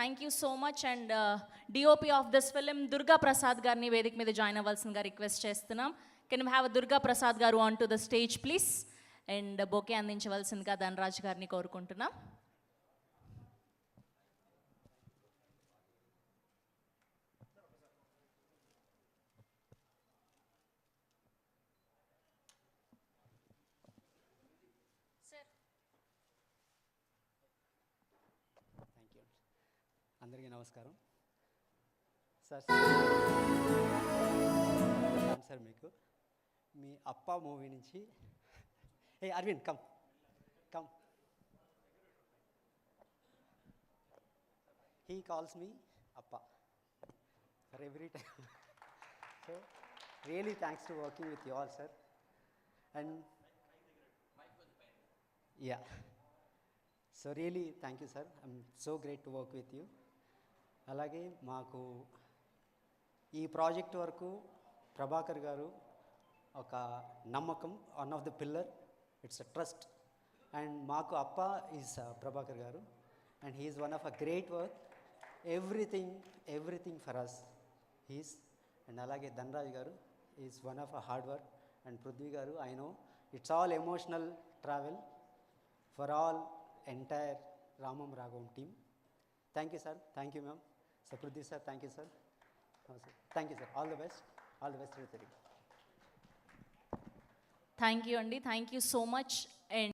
Thank you so much. And DOP of this film Durga Prasad గారిని వేదిక మీద జాయిన్ అవ్వాల్సిందిగా రిక్వెస్ట్ చేస్తున్నాం. Can you have Durga Prasad గారు on to the stage please. And bouquet అందించవలసిందిగా ధనరాజ్ గారిని కోరుకుంటున్నాం. Thank you. అందరికీ నమస్కారం సార్. సార్ మీకు మీ అప్ప మూవీ నుంచి a Aravind come come he calls me అప్ప for every time. So really thanks to working with you all sir. And yeah, so really thank you sir. I'm so great to work with you. అలాగే మాకు ఈ project వరకు ప్రభాకర్ గారు ఒక నమ్మకం, one of the pillar, it's a trust. And మాకు అప్ప is Prabhakar గారు and he's one of a great work, everything for us he's. And అలాగే ధనరాజ్ గారు is one of a hard work. And Prithvi గారు, I know it's all emotional travel for all entire Ramam Raghavam team. Thank you sir. Thank you ma'am. So Prithvi sir, thank you sir. Thank you sir. All the best. All the best. Thank you అండి. Thank you so much. And